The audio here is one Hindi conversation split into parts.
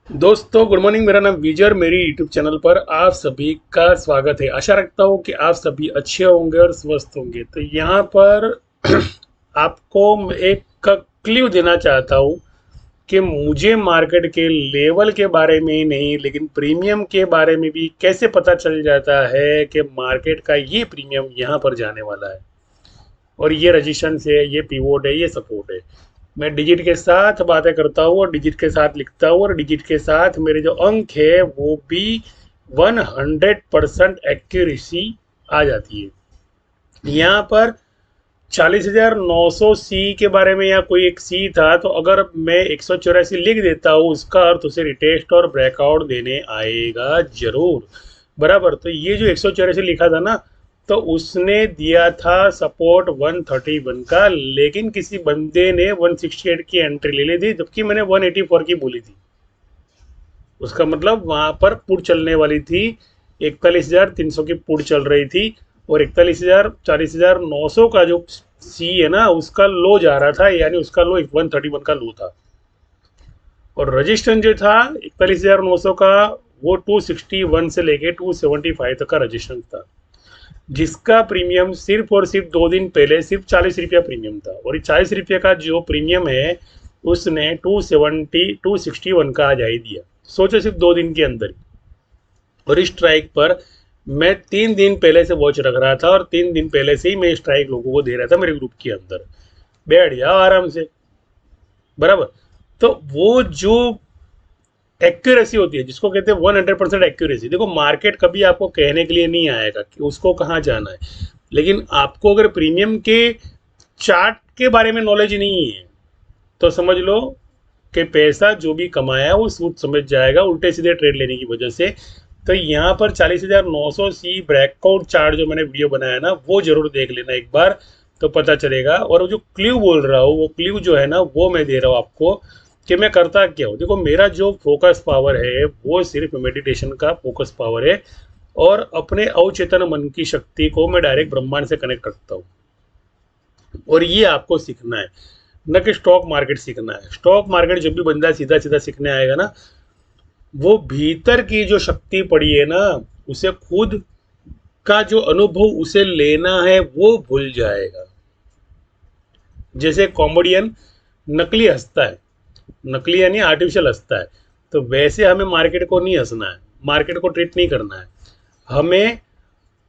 दोस्तों गुड मॉर्निंग। मेरा नाम विजय और मेरी यूट्यूब चैनल पर आप सभी का स्वागत है। आशा रखता हूँ कि आप सभी अच्छे होंगे और स्वस्थ होंगे। तो यहाँ पर आपको एक क्ल्यू देना चाहता हूँ कि मुझे मार्केट के लेवल के बारे में ही नहीं लेकिन प्रीमियम के बारे में भी कैसे पता चल जाता है कि मार्केट का ये प्रीमियम यहाँ पर जाने वाला है और ये रजिस्टेंस है, ये पिवोट है, ये सपोर्ट है। मैं डिजिट के साथ बातें करता हूँ और डिजिट के साथ लिखता हूँ और डिजिट के साथ मेरे जो अंक है वो भी 100% एक्यूरेसी आ जाती है। यहाँ पर 40,900 सी के बारे में या कोई एक सी था, तो अगर मैं 184 लिख देता हूँ उसका अर्थ उसे रिटेस्ट और ब्रेकआउट देने आएगा जरूर। बराबर। तो ये जो 184 लिखा था ना, तो उसने दिया था सपोर्ट 131 का, लेकिन किसी बंदे ने 168 की एंट्री ले ली थी जबकि मैंने 184 की बोली थी। उसका मतलब वहां पर पुट चलने वाली थी, 41,300 की पुट चल रही थी और 40,900 का जो सी है ना उसका लो जा रहा था, यानी उसका लो 131 का लो था। और रजिस्टेंस जो था 41,900 का, वो 261 से लेके 275 तक का रजिस्टेंस था, जिसका प्रीमियम सिर्फ और सिर्फ 2 दिन पहले सिर्फ 40 रुपया प्रीमियम था। और 40 रुपये का जो प्रीमियम है उसने 261 का आज ही दिया। सोचो, सिर्फ 2 दिन के अंदर ही। और इस स्ट्राइक पर मैं 3 दिन पहले से वॉच रख रहा था और 3 दिन पहले से ही मैं स्ट्राइक लोगों को दे रहा था मेरे ग्रुप के अंदर। बैठ जाओ आराम से। बराबर। तो वो जो एक्यूरेसी होती है जिसको कहते हैं 100% एक्यूरेसी, देखो मार्केट कभी आपको कहने के लिए नहीं आएगा कि उसको कहाँ जाना है, लेकिन आपको अगर प्रीमियम के चार्ट के बारे में नॉलेज नहीं है तो समझ लो कि पैसा जो भी कमाया वो सूद समझ जाएगा उल्टे सीधे ट्रेड लेने की वजह से। तो यहाँ पर 40,900 सी ब्रेकआउट चार्ट जो मैंने वीडियो बनाया ना वो जरूर देख लेना एक बार, तो पता चलेगा। और वो जो क्ल्यू बोल रहा हूँ वो क्ल्यू जो है ना वो मैं दे रहा हूँ आपको कि मैं करता क्या हूँ। देखो मेरा जो फोकस पावर है वो सिर्फ मेडिटेशन का फोकस पावर है और अपने अवचेतन मन की शक्ति को मैं डायरेक्ट ब्रह्मांड से कनेक्ट रखता हूँ। और ये आपको सीखना है, न कि स्टॉक मार्केट सीखना है। स्टॉक मार्केट जब भी बंदा सीधा सीधा सीखने आएगा ना, वो भीतर की जो शक्ति पड़ी है ना, उसे खुद का जो अनुभव उसे लेना है वो भूल जाएगा। जैसे कॉमेडियन नकली हंसता है, नकली यानी आर्टिफिशियल हंसता है, तो वैसे हमें मार्केट को नहीं हंसना है, मार्केट को ट्रीट नहीं करना है। हमें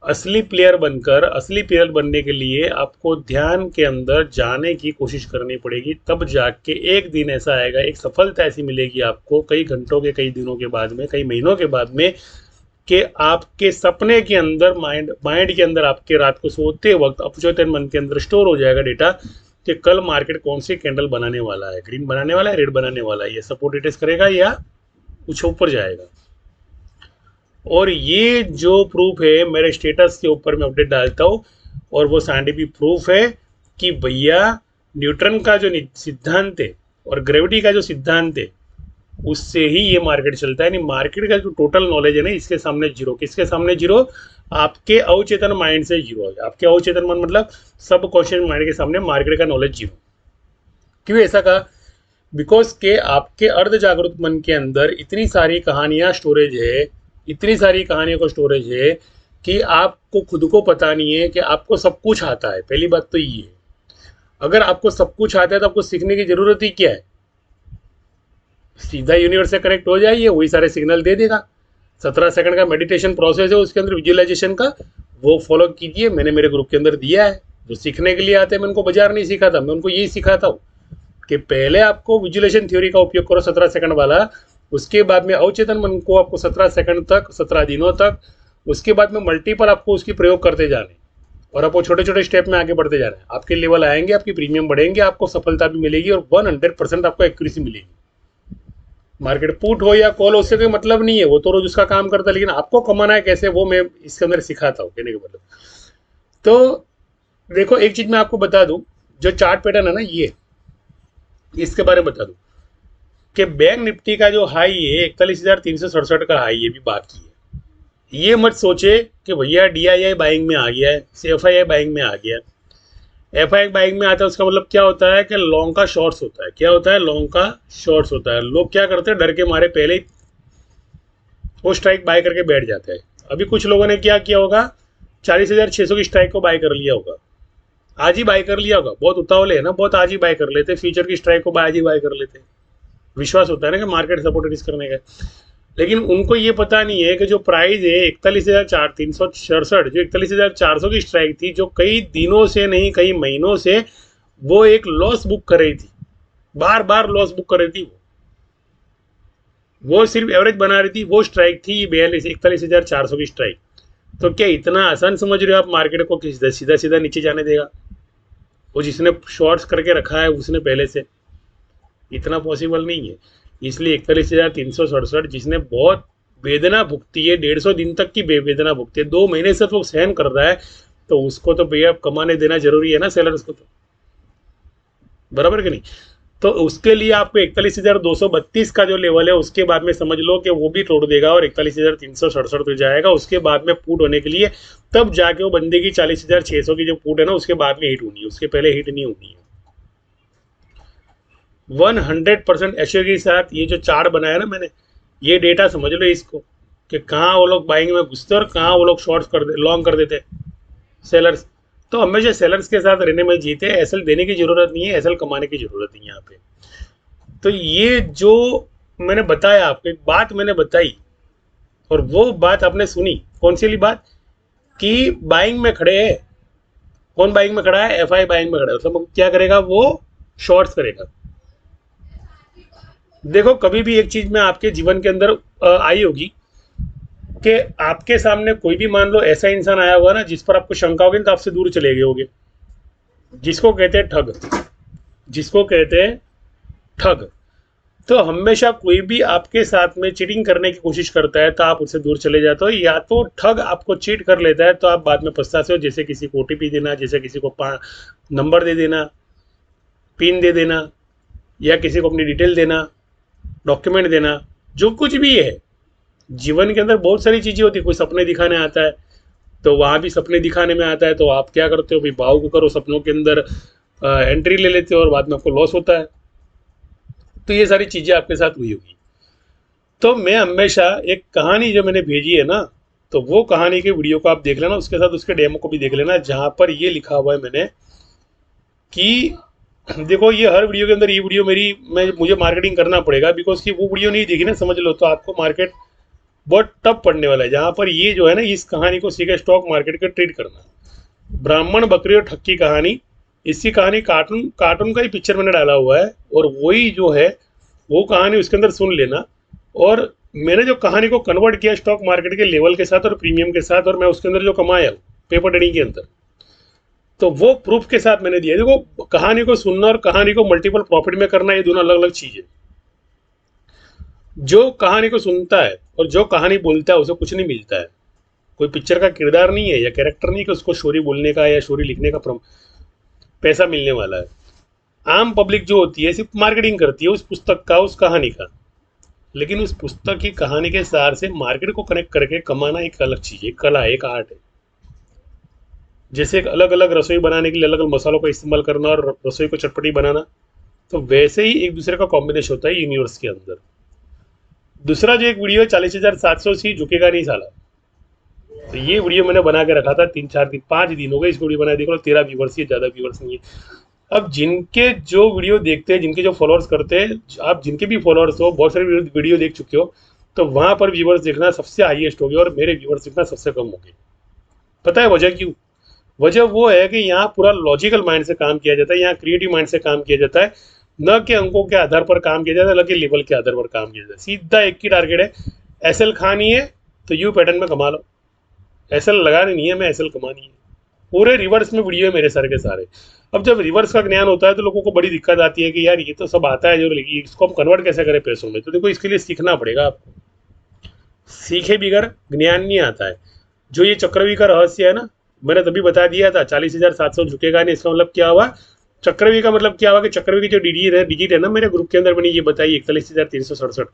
असली प्लेयर बनकर, असली प्लेयर बनने के लिए आपको ध्यान के अंदर जाने की कोशिश करनी पड़ेगी, तब जाके एक दिन ऐसा आएगा, एक सफलता ऐसी मिलेगी आपको कई घंटों के, कई दिनों के बाद में, कई महीनों के बाद में, कि आपके सपने के अंदर, माइंड माइंड के अंदर आपके रात को सोते वक्त अपचेतन मन के अंदर स्टोर हो जाएगा डेटा कि कल मार्केट कौन सी कैंडल बनाने वाला है, ग्रीन बनाने वाला है, रेड बनाने वाला है, ये सपोर्ट टेस्ट करेगा या कुछ ऊपर जाएगा। और ये जो प्रूफ है मेरे स्टेटस के ऊपर मैं अपडेट डालता हूँ और वो साइंटिफिक प्रूफ है कि भैया न्यूटन का जो सिद्धांत है और ग्रेविटी का जो सिद्धांत है उससे ही ये मार्केट चलता है। यानी मार्केट का जो टोटल नॉलेज है ना, इसके सामने जीरो। किसके सामने जीरो? आपके अवचेतन माइंड से जीरो है। आपके अवचेतन मन मतलब सब कॉन्शियस माइंड के सामने मार्केट का नॉलेज जीरो। क्यों ऐसा कहा? बिकॉज के आपके अर्ध जागरूक मन के अंदर इतनी सारी कहानियां स्टोरेज है, इतनी सारी कहानियों का स्टोरेज है कि आपको खुद को पता नहीं है कि आपको सब कुछ आता है। पहली बात तो ये है। अगर आपको सब कुछ आता है तो आपको सीखने की जरूरत ही क्या है? सीधा यूनिवर्स से कनेक्ट हो जाइए, वही सारे सिग्नल दे देगा। 17 सेकंड का मेडिटेशन प्रोसेस है उसके अंदर विजुअलाइजेशन का, वो फॉलो कीजिए। मैंने मेरे ग्रुप के अंदर दिया है। जो सीखने के लिए आते हैं, मैं उनको बाजार नहीं सिखाता, मैं उनको यही सिखाता हूँ कि पहले आपको विजुअलाइजेशन थ्योरी का उपयोग करो 17 सेकंड वाला, उसके बाद में अवचेतन मन को आपको 17 सेकंड तक, 17 दिनों तक, उसके बाद में मल्टीपल आपको उसकी प्रयोग करते जाने और आपको छोटे छोटे स्टेप में आगे बढ़ते जाना है। आपके लेवल आएंगे, आपकी प्रीमियम बढ़ेंगे, आपको सफलता भी मिलेगी और 100% आपको एक्यूरेसी मिलेगी। मार्केट पुट हो या कॉल, उससे कोई मतलब नहीं है, वो तो रोज उसका काम करता है, लेकिन आपको कमाना है कैसे वो मैं इसके अंदर सिखाता हूँ, कहने का मतलब। तो देखो एक चीज मैं आपको बता दूं, जो चार्ट पैटर्न है ना ये, इसके बारे में बता दूं कि बैंक निफ्टी का जो हाई है 41,367 का हाई है, भी बाकी है। ये मत सोचे कि भैया DII बाइंग में आ गया है, CFI बाइंग में आ गया है। FI बाइंग में आता है, उसका मतलब क्या होता है कि लॉन्ग का शॉर्ट्स होता है। क्या होता है? लॉन्ग का शॉर्ट्स होता है। लोग क्या करते हैं, डर के मारे पहले ही वो स्ट्राइक बाय करके बैठ जाते हैं। अभी कुछ लोगों ने क्या किया होगा, 40,600 की स्ट्राइक को बाय कर लिया होगा, आज ही बाय कर लिया होगा। बहुत उतावले है ना, बहुत आज ही बाय कर लेते, फ्यूचर की स्ट्राइक को आज ही बाय कर लेते। विश्वास होता है ना कि मार्केट सपोर्ट रिस्क करने का, लेकिन उनको ये पता नहीं है कि जो प्राइस है 41,367, जो 41,400 की स्ट्राइक थी, जो कई दिनों से नहीं कई महीनों से वो एक लॉस बुक कर रही थी, बार बार लॉस बुक कर रही थी, वो सिर्फ एवरेज बना रही थी, वो स्ट्राइक थी 41,400 की स्ट्राइक। तो क्या इतना आसान समझ रहे हो आप मार्केट को कि सीधा सीधा नीचे जाने देगा? वो जिसने शॉर्ट्स करके रखा है उसने पहले से, इतना पॉसिबल नहीं है। इसलिए 41,367 जिसने बहुत वेदना भुगती है, 150 दिन तक की वेदना भुगती है, 2 महीने से वो सहन कर रहा है, तो उसको तो भैया कमाने देना जरूरी है ना, सेलर्स को तो, बराबर कि नहीं? तो उसके लिए आपको 41,232 का जो लेवल है उसके बाद में समझ लो कि वो भी तोड़ देगा और 41,367 पे जाएगा। उसके बाद में पुट होने के लिए तब जाके वो बंदे की 40,600 की जो पुट है ना, उसके बाद में हिट होनी है, उसके पहले हिट नहीं होनी है। 100% एश्योर के साथ ये जो चार्ट बनाया ना मैंने, ये डेटा समझ लो इसको, कि कहाँ वो लोग बाइंग में घुसते और कहाँ वो लोग शॉर्ट्स कर दे, लॉन्ग कर देते सेलर्स। तो हमेशा सेलर्स के साथ रहने में जीते, एसएल देने की जरूरत नहीं है, एसएल कमाने की जरूरत नहीं है यहाँ पे। तो ये जो मैंने बताया आपको, एक बात मैंने बताई और वो बात आपने सुनी, कौन सी वाली बात? कि बाइंग में खड़े हैं। कौन बाइंग में खड़ा है? एफआई बाइंग में खड़ा है, मतलब क्या करेगा वो? शॉर्ट्स करेगा। देखो कभी भी एक चीज में आपके जीवन के अंदर आई होगी कि आपके सामने कोई भी मान लो ऐसा इंसान आया हुआ ना जिस पर आपको शंका होगी, तो आपसे दूर चले गए होगे। जिसको कहते हैं ठग, जिसको कहते हैं ठग। तो हमेशा कोई भी आपके साथ में चीटिंग करने की कोशिश करता है तो आप उससे दूर चले जाते हो, या तो ठग आपको चीट कर लेता है तो आप बाद में पछताते हो, जैसे किसी को OTP देना, जैसे किसी को नंबर दे देना, पिन दे देना, या किसी को अपनी डिटेल देना, डॉक्यूमेंट देना, जो कुछ भी है। जीवन के अंदर बहुत सारी चीज़ें होती है। कोई सपने दिखाने आता है तो वहाँ भी सपने दिखाने में आता है, तो आप क्या करते हो भाई, भाव को करो, सपनों के अंदर एंट्री ले लेते हो और बाद में आपको लॉस होता है। तो ये सारी चीज़ें आपके साथ हुई होगी। तो मैं हमेशा एक कहानी जो मैंने भेजी है ना, तो वो कहानी के वीडियो को आप देख लेना, उसके साथ उसके डेमो को भी देख लेना, जहाँ पर ये लिखा हुआ है मैंने कि देखो ये हर वीडियो के अंदर ये वीडियो मुझे मार्केटिंग करना पड़ेगा, बिकॉज की वो वीडियो नहीं देखी ना, समझ लो तो आपको मार्केट बहुत टफ पड़ने वाला है। जहाँ पर ये जो है ना, इस कहानी को सीखे स्टॉक मार्केट का ट्रेड करना, ब्राह्मण बकरी और ठग की कहानी। इसकी कहानी कार्टून का ही पिक्चर मैंने डाला हुआ है, और वही जो है वो कहानी उसके अंदर सुन लेना। और मैंने जो कहानी को कन्वर्ट किया स्टॉक मार्केट के लेवल के साथ और प्रीमियम के साथ, और मैं उसके अंदर जो कमाया पेपर ट्रेडिंग के अंदर, तो वो प्रूफ के साथ मैंने दिया। देखो कहानी को सुनना और कहानी को मल्टीपल प्रॉफिट में करना, ये दोनों अलग अलग चीज़ है। जो कहानी को सुनता है और जो कहानी बोलता है उसे कुछ नहीं मिलता है। कोई पिक्चर का किरदार नहीं है या कैरेक्टर नहीं कि उसको स्टोरी बोलने का या स्टोरी लिखने का पैसा मिलने वाला है। आम पब्लिक जो होती है सिर्फ मार्केटिंग करती है उस पुस्तक का, उस कहानी का, लेकिन उस पुस्तक की कहानी के सार से मार्केट को कनेक्ट करके कमाना एक अलग चीज़ है, एक कला है, एक आर्ट है। जैसे एक अलग अलग रसोई बनाने के लिए अलग अलग मसालों का इस्तेमाल करना और रसोई को चटपटी बनाना, तो वैसे ही एक दूसरे का कॉम्बिनेशन होता है यूनिवर्स के अंदर। दूसरा जो एक वीडियो है 40,700 सी झुकेगा नहीं साला, तो ये वीडियो मैंने बना के रखा था 5 दिन हो गए इस वीडियो बनाए, देखो 13 व्यूवर्स ही, ज़्यादा व्यूवर्स नहीं है। अब जिनके जो वीडियो देखते हैं, जिनके जो फॉलोअर्स करते हैं, आप जिनके भी फॉलोअर्स हो, बहुत सारे वीडियो देख चुके हो, तो वहाँ पर व्यूवर्स देखना सबसे हाईएस्ट हो गया और मेरे व्यूवर्स देखना सबसे कम हो गए। पता है वजह क्यों? वजह वो है कि यहाँ पूरा लॉजिकल माइंड से काम किया जाता है, यहाँ क्रिएटिव माइंड से काम किया जाता है, न कि अंकों के आधार पर काम किया जाता है, न कि लेवल के आधार पर काम किया जाता है। सीधा एक ही टारगेट है, एसएल खानी है तो यू पैटर्न में कमा लो, एसएल लगानी नहीं है, मैं एसएल कमानी है। पूरे रिवर्स में वीडियो है मेरे सारे के सारे। अब जब रिवर्स का ज्ञान होता है तो लोगों को बड़ी दिक्कत आती है कि यार ये तो सब आता है जो, इसको हम कन्वर्ट कैसे करें पैसों में? तो देखो इसके लिए सीखना पड़ेगा आपको, सीखे बिगर ज्ञान नहीं आता है। जो ये चक्रव्यूह का रहस्य है ना, मैंने तभी बता दिया था 40,700 झुकेगा नहीं, इसका मतलब क्या हुआ? चक्रव्यूह का मतलब क्या हुआ कि चक्रव्यूह की जो डिजिट है ना, मेरे ग्रुप के अंदर मैंने ये बताई 41,367,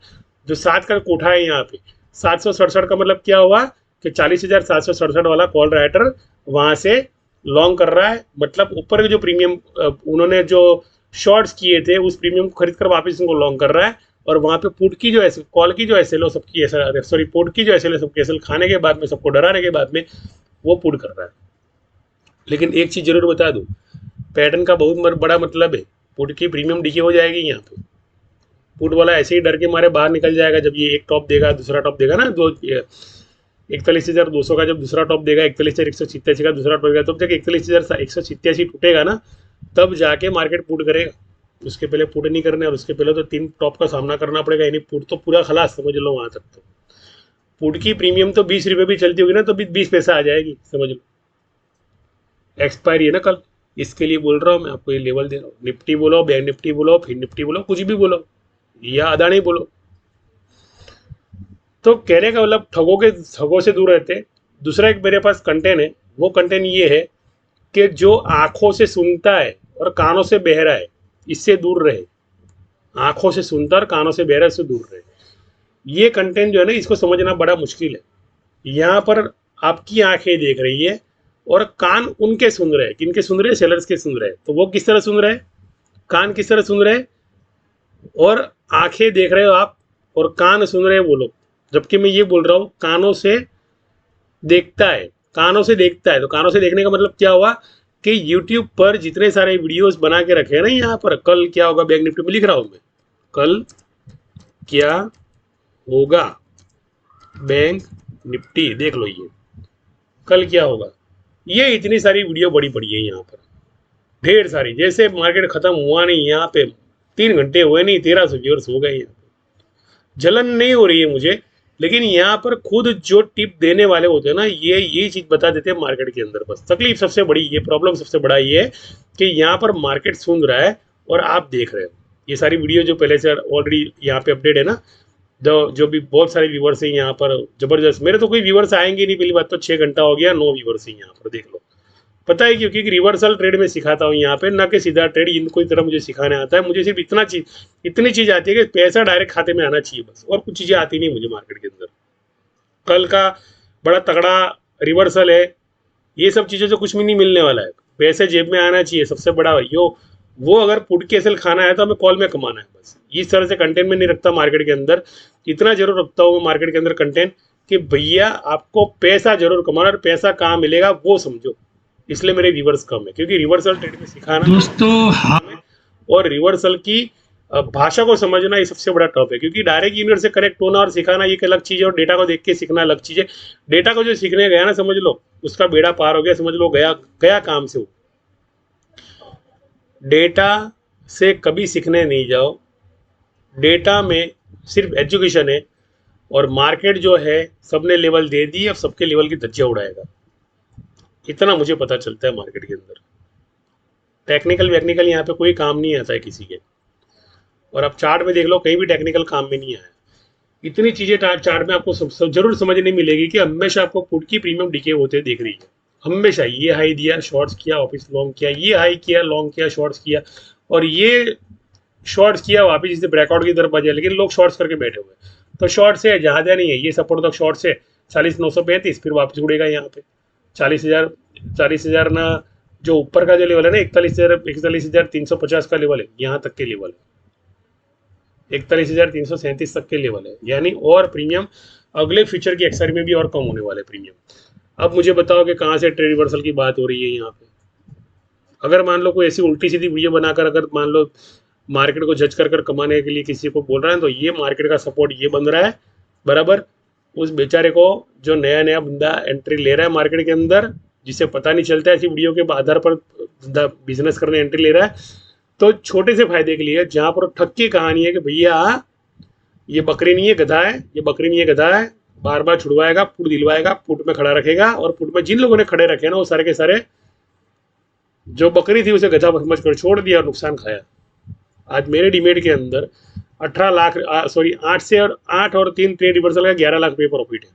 जो 7 का कोठा है यहाँ पे 767 का मतलब क्या हुआ कि 40,767 वाला कॉल राइटर वहां से लॉन्ग कर रहा है, मतलब ऊपर के जो प्रीमियम उन्होंने जो शॉर्ट्स किए थे उस प्रीमियम को खरीद कर वापस इनको लॉन्ग कर रहा है, और वहाँ पे पुट की जो ऐसे कॉल की जो ऐसे लो सबकी ऐसा, सॉरी पुट की जो ऐसे सबकी ऐसे खाने के बाद में, सबको डराने के बाद में वो पुट कर रहा है। लेकिन एक चीज़ जरूर बता दूँ, पैटर्न का बहुत बड़ा मतलब है, पुट की प्रीमियम डीके हो जाएगी यहाँ पे। पुट वाला ऐसे ही डर के मारे बाहर निकल जाएगा जब ये एक टॉप देगा, दूसरा टॉप देगा ना, 41,200 का जब दूसरा टॉप देगा, 41,187 का दूसरा टॉप देगा, तब जब 41,187 टूटेगा ना, तब जाके मार्केट पुट करेगा। उसके पहले पुट नहीं करने, और उसके पहले तो 3 टॉप का सामना करना पड़ेगा, यानी पुट तो पूरा खलास समझ लो वहां तक। तो पुट की प्रीमियम तो 20 रुपये भी चलती होगी ना तो भी 20 पैसा आ जाएगी, समझ लो। एक्सपायरी है ना कल, इसके लिए बोल रहा हूँ मैं आपको, ये लेवल दे रहा हूँ। निफ्टी बोलो, बैंक निफ्टी बोलो, फिर निफ्टी बोलो, कुछ भी बोलो, या अदानी बोलो। तो कहने का मतलब ठगों से दूर रहते। दूसरा एक मेरे पास कंटेंट है, वो कंटेंट ये है कि जो आंखों से सुनता है और कानों से बह रहा है, इससे दूर रहे। आंखों से सुनता और कानों से बह रहा है, इससे दूर रहे। ये कंटेंट जो है ना, इसको समझना बड़ा मुश्किल है। यहाँ पर आपकी आंखें देख रही है और कान उनके सुन रहे हैं, किनके सुन रहे हैं, सेलर्स के सुन रहे हैं। तो वो किस तरह सुन रहे हैं, कान किस तरह सुन रहे हैं, और आंखें देख रहे हो आप और कान सुन रहे हैं वो लोग। जबकि मैं ये बोल रहा हूँ कानों से देखता है, कानों से देखता है। तो कानों से देखने का मतलब क्या हुआ कि YouTube पर जितने सारे वीडियोस बना के रखे हैं ना, यहाँ पर कल क्या होगा बैंक निफ्टी में लिख रहा हूँ मैं, कल क्या होगा बैंक निफ्टी, देख लो ये कल क्या होगा। ये इतनी सारी वीडियो बड़ी पड़ी है यहाँ पर, ढेर सारी। जैसे मार्केट खत्म हुआ नहीं, यहाँ पे 3 घंटे हुए नहीं, 1300 व्यूअर्स हो गए। यहाँ पे जलन नहीं हो रही है मुझे, लेकिन यहाँ पर खुद जो टिप देने वाले होते हैं ना, ये चीज बता देते हैं मार्केट के अंदर। बस तकलीफ सबसे बड़ी, ये प्रॉब्लम सबसे बड़ा ये है कि यहाँ पर मार्केट सुन रहा है और आप देख रहे हो। ये सारी वीडियो जो पहले से ऑलरेडी यहाँ पे अपडेट है ना, जो भी बहुत सारे व्यूवर्स हैं यहाँ पर, जबरदस्त। मेरे तो कोई व्यूवर्स आएंगे नहीं, पहली बात तो 6 घंटा हो गया, 9 व्यूवर्स हैं यहाँ पर, देख लो। पता है क्यों? क्योंकि रिवर्सल ट्रेड में सिखाता हूँ यहाँ पे, ना कि सीधा ट्रेड। इनको इस तरह मुझे सिखाने आता है। मुझे सिर्फ इतनी चीज आती है कि पैसा डायरेक्ट खाते में आना चाहिए, बस। और कुछ चीजें आती नहीं मुझे मार्केट के अंदर। कल का बड़ा तगड़ा रिवर्सल है, ये सब चीज़ों से कुछ भी नहीं मिलने वाला है। पैसे जेब में आना चाहिए, सबसे बड़ा यो। वो अगर पुट के एसएल खाना है तो हमें कॉल में कमाना है, बस। इस तरह से कंटेंट में नहीं रखता मार्केट के अंदर। इतना जरूर रखता हूँ मैं मार्केट के अंदर कंटेंट कि भैया आपको पैसा जरूर कमाना, और पैसा कहाँ मिलेगा वो समझो। इसलिए मेरे व्यूवर्स कम है, क्योंकि रिवर्सल ट्रेड में सिखाना दोस्तों, हाँ, और रिवर्सल की भाषा को समझना ये सबसे बड़ा टॉप है। क्योंकि डायरेक्ट यूनिट से कनेक्ट होना और सिखाना ये एक अलग चीज़ है, और डेटा को देख के सीखना अलग चीज़ है। डेटा को जो सीखने गया ना, समझ लो उसका बेड़ा पार हो गया, समझ लो गया गया काम से। वो डेटा से कभी सीखने नहीं जाओ, डेटा में सिर्फ एजुकेशन है। और मार्केट जो है सबने लेवल दे दी, अब सबके लेवल की धज्जियां उड़ाएगा। इतना मुझे पता चलता है मार्केट के अंदर। टेक्निकल वेक्निकल यहाँ पे कोई काम नहीं आता है किसी के। और आप चार्ट में देख लो, कहीं भी टेक्निकल काम में नहीं आया। इतनी चीजें चार्ट में आपको जरूर समझने मिलेगी कि हमेशा आपको पुट की प्रीमियम डीके होते दिख रही है। हमेशा ये हाई दिया, शॉर्ट्स किया, वापस लॉन्ग किया, ये हाई किया, लॉन्ग किया, शॉर्ट्स किया, और ये शॉर्ट्स किया, वापस इसे ब्रेकआउट की तरफ बजा। लेकिन लोग शॉर्ट्स करके बैठे हुए। तो शॉर्ट्स है, ज़्यादा नहीं है, ये सपोर्ट तक शॉर्ट्स है 40,935, फिर वापस उड़ेगा यहाँ पे 40,000 ना। जो ऊपर का जो लेवल है ना, 41,350 का लेवल है, यहाँ तक के लेवल है। 41,337 तक के लेवल है, यानी और प्रीमियम अगले फ्यूचर की एक्सपायरी में भी और कम होने वाले प्रीमियम। अब मुझे बताओ कि कहाँ से ट्रेड रिवर्सल की बात हो रही है यहाँ पे। अगर मान लो कोई ऐसी उल्टी सीधी वीडियो बनाकर, अगर मान लो मार्केट को जज कर कमाने के लिए किसी को बोल रहा है, तो ये मार्केट का सपोर्ट ये बन रहा है बराबर। उस बेचारे को जो नया नया बंदा एंट्री ले रहा है मार्केट के अंदर, जिसे पता नहीं चलता है, ऐसी वीडियो के आधार पर बिजनेस करने एंट्री ले रहा है, तो छोटे से फायदे के लिए, जहां पर ठग की कहानी है कि भैया ये बकरी नहीं है गधा है, ये बकरी नहीं है गधा है, बार बार छुड़वाएगा, पुट दिलवाएगा, पुट में खड़ा रखेगा। और पुट में जिन लोगों ने खड़े रखे ना, वो सारे के सारे जो बकरी थी उसे गधा समझ कर छोड़ दिया और नुकसान खाया। आज मेरे डीमेट के अंदर 18 लाख, सॉरी 8 और 3 ट्रेड रिवर्सल का 11 लाख रुपये प्रॉफिट है।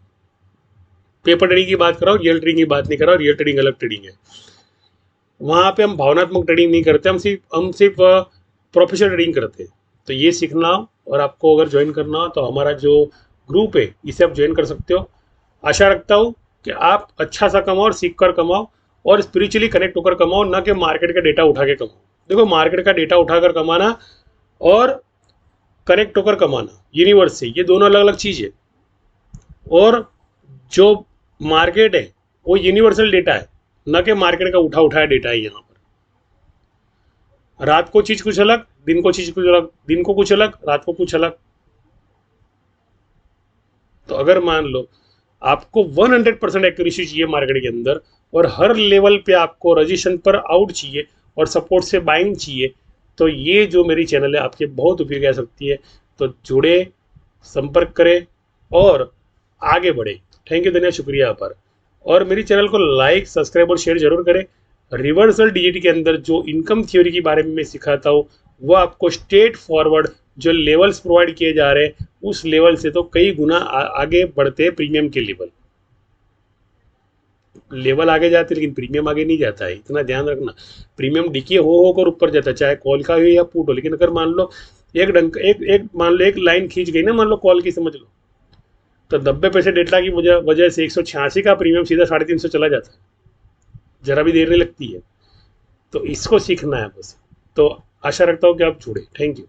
पेपर ट्रेडिंग की बात कर रहा हूँ, रियल ट्रेडिंग की बात नहीं कर रहा हूँ। रियल ट्रेडिंग अलग ट्रेडिंग है, वहाँ पे हम भावनात्मक ट्रेडिंग नहीं करते, हम सिर्फ प्रोफेशनल ट्रेडिंग करते हैं। तो ये सीखना हो और आपको अगर ज्वाइन करना हो तो हमारा जो ग्रुप है इसे आप ज्वाइन कर सकते हो। आशा रखता हूँ कि आप अच्छा सा कमाओ और सीख कर कमाओ, और स्पिरिचुअली कनेक्ट होकर कमाओ, ना कि मार्केट का डेटा उठा के कमाओ। देखो, मार्केट का डेटा उठाकर कमाना और कनेक्ट होकर कमाना, यूनिवर्स से, ये दोनों अलग अलग चीज़ है। और जो मार्केट है वो यूनिवर्सल डेटा है, ना कि मार्केट का उठाया डेटा है। यहाँ पर रात को चीज कुछ अलग, दिन को चीज कुछ अलग, दिन को कुछ अलग, रात को कुछ अलग। तो अगर मान लो आपको 100% एक्यूरेसी चाहिए मार्केट के अंदर, और हर लेवल पे आपको रजिस्ट्रेशन पर आउट चाहिए और सपोर्ट से बाइंग चाहिए, तो ये जो मेरी चैनल है आपके बहुत उपयोगी आ सकती है। तो जुड़े, संपर्क करें और आगे बढ़े। थैंक यू, धन्यवाद, शुक्रिया, आभार। और मेरी चैनल को लाइक, सब्सक्राइब और शेयर जरूर करें। रिवर्सल डीजीटी के अंदर जो इनकम थ्योरी के बारे में मैं सिखाता हूँ, वो आपको स्ट्रेट फॉरवर्ड जो लेवल्स प्रोवाइड किए जा रहे हैं, उस लेवल से तो कई गुना आगे बढ़ते हैं प्रीमियम के लेवल। लेवल आगे जाते लेकिन प्रीमियम आगे नहीं जाता है, इतना ध्यान रखना। प्रीमियम डीके हो होकर ऊपर जाता है, चाहे कॉल का हो या पुट हो। लेकिन अगर मान लो मान लो एक लाइन खींच गई ना, मान लो कॉल की, समझ लो, तो 90 पैसे डेटा की वजह से 186 का प्रीमियम सीधा 350 चला जाता है, जरा भी देर नहीं लगती है। तो इसको सीखना है बस। तो आशा रखता हूँ कि आप जुड़े। Thank you.